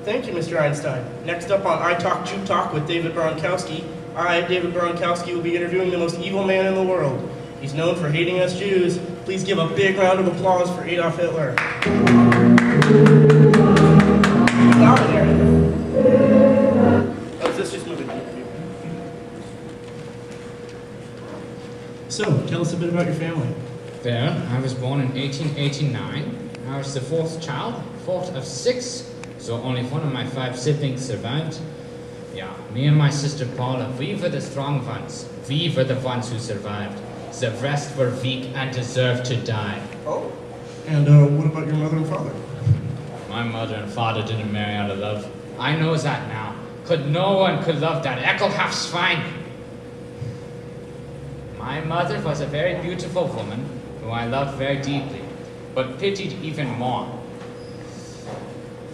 Thank you, Mr. Einstein. Next up on I Talk, You Talk with David Bronkowski, I, David Bronkowski, will be interviewing the most evil man in the world. He's known for hating us Jews. Please give a big round of applause for Adolf Hitler. Let's just move it. So, tell us a bit about your family. Well, I was born in 1889. I was the fourth child, fourth of six, so only one of my 5 siblings survived. Yeah, me and my sister Paula, we were the strong ones. We were the ones who survived. The rest were weak and deserved to die. Oh, and what about your mother and father? My mother and father didn't marry out of love. I know that now. No one could love that Eckelhalf swine. My mother was a very beautiful woman who I loved very deeply, but pitied even more.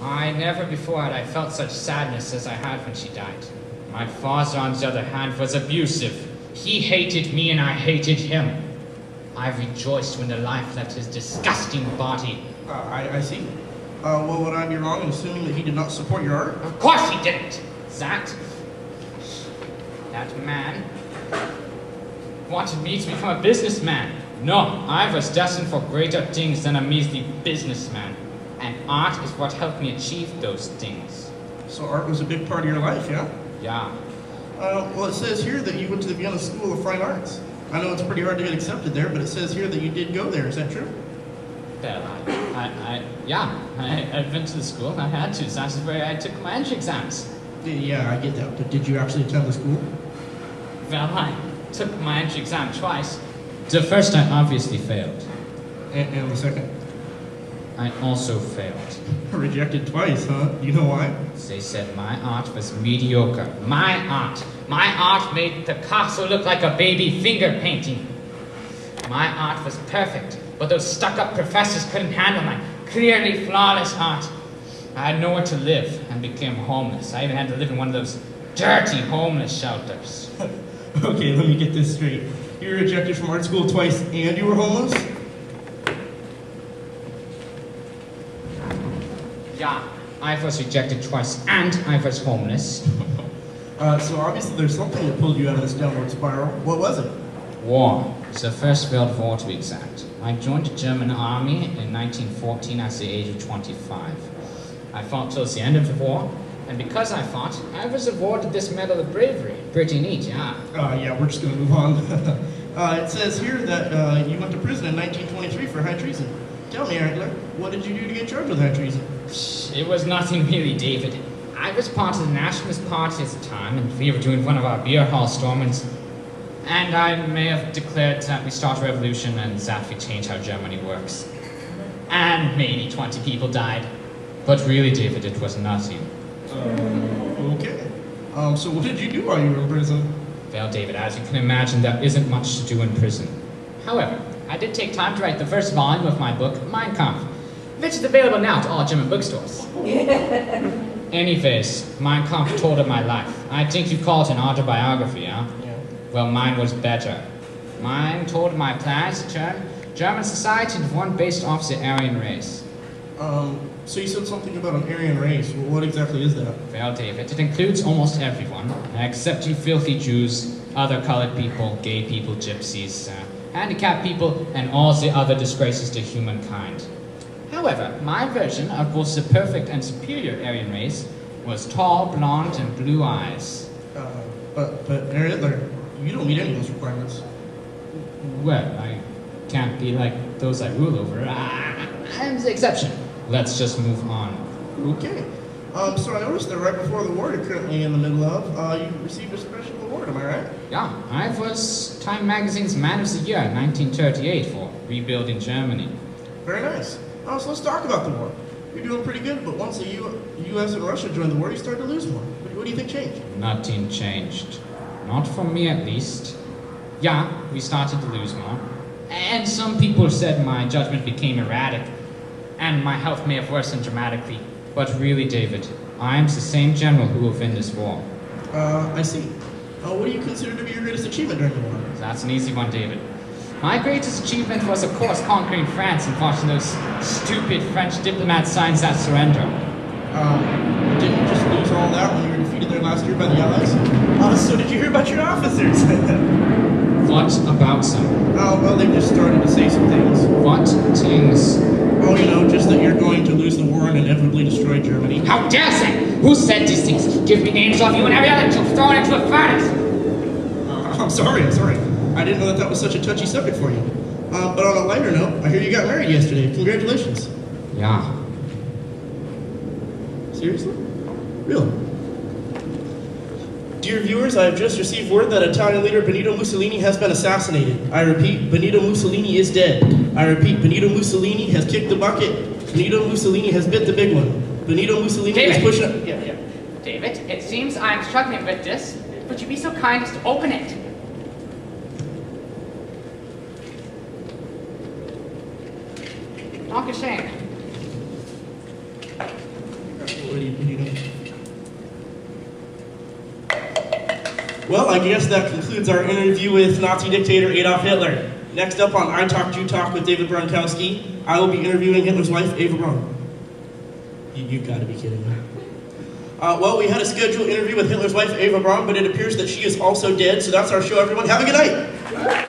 I never before had I felt such sadness as I had when she died. My father, on the other hand, was abusive. He hated me and I hated him. I rejoiced when the life left his disgusting body. I see. Well, would I be wrong in assuming that he did not support your art? Of course he didn't. That man wanted me to become a businessman. No, I was destined for greater things than a measly businessman. And art is what helped me achieve those things. So art was a big part of your life, yeah? Yeah. Well, it says here that you went to the Vienna School of Fine Arts. I know it's pretty hard to get accepted there, but it says here that you did go there. Is that true? Well, I went to the school. I had to. That's where I took my entry exams. Yeah, I get that. But did you actually attend the school? Well, I took my entry exam twice. The first I obviously failed. And the second? I also failed. Rejected twice, huh? Do you know why? They said my art was mediocre. My art made Picasso look like a baby finger painting. My art was perfect, but those stuck-up professors couldn't handle my clearly flawless art. I had nowhere to live and became homeless. I even had to live in one of those dirty homeless shelters. Okay, let me get this straight. You were rejected from art school twice and you were homeless? Yeah, I was rejected twice and I was homeless. So obviously there's something that pulled you out of this downward spiral. What was it? War. It's the First World War, to be exact. I joined the German army in 1914 at the age of 25. I fought till the end of the war, and because I fought, I was awarded this Medal of Bravery. Pretty neat, yeah. Yeah, we're just going to move on. It says here that you went to prison in 1923 for high treason. Tell me, Hitler, what did you do to get charged with high treason? It was nothing really, David. I was part of the Nationalist Party at the time, and we were doing one of our beer hall stormings. And I may have declared that we start a revolution and that we change how Germany works. And maybe 20 people died. But really, David, it was nothing. Okay. So what did you do while you were in prison? Well, David, as you can imagine, there isn't much to do in prison. However, I did take time to write the first volume of my book, Mein Kampf, which is available now to all German bookstores. Anyways, Mein Kampf told of my life. I think you call it an autobiography, huh? Yeah. Well, mine was better. Mine told my plans to turn German society into one based off the Aryan race. So you said something about an Aryan race. Well, what exactly is that? Well, David, it includes almost everyone, except you filthy Jews, other colored people, gay people, gypsies, handicapped people, and all the other disgraces to humankind. However, my version of both the perfect and superior Aryan race was tall, blonde, and blue eyes. But Hitler, you don't meet any of those requirements. Well, I can't be like those I rule over. I'm the exception. Let's just move on. Okay. So I noticed that right before the war you're currently in the middle of, you received a special award, am I right? Yeah, I was Time Magazine's Man of the Year in 1938 for rebuilding Germany. Very nice. So let's talk about the war. You're doing pretty good, but once the U.S. and Russia joined the war, you started to lose more. What do you think changed? Nothing changed. Not for me, at least. Yeah, we started to lose more. And some people said my judgment became erratic, and my health may have worsened dramatically. But really, David, I am the same general who will win this war. I see. What do you consider to be your greatest achievement during the war? That's an easy one, David. My greatest achievement was, of course, conquering France and watching those stupid French diplomats sign that surrender. Didn't you just lose all that when you were defeated there last year by the Allies? So did you hear about your officers? What about some? Well, they just started to say some things. What things? Oh, just that you're going to lose the war and inevitably destroy Germany. How dare say? Who said these things? Give me names of you and every other Jew thrown into a furnace. I'm sorry. I didn't know that was such a touchy subject for you. But on a lighter note, I hear you got married yesterday. Congratulations. Yeah. Seriously? Really? Dear viewers, I have just received word that Italian leader Benito Mussolini has been assassinated. I repeat, Benito Mussolini is dead. I repeat, Benito Mussolini has kicked the bucket. Benito Mussolini has bit the big one. Benito Mussolini is pushing up. Yeah. David, it seems I'm struggling with this. Would you be so kind as to open it? Danke schön. Well, I guess that concludes our interview with Nazi dictator Adolf Hitler. Next up on I Talk, You Talk with David Bronkowski, I will be interviewing Hitler's wife, Eva Braun. You gotta be kidding me. Well, we had a scheduled interview with Hitler's wife, Eva Braun, but it appears that she is also dead, so that's our show, everyone. Have a good night!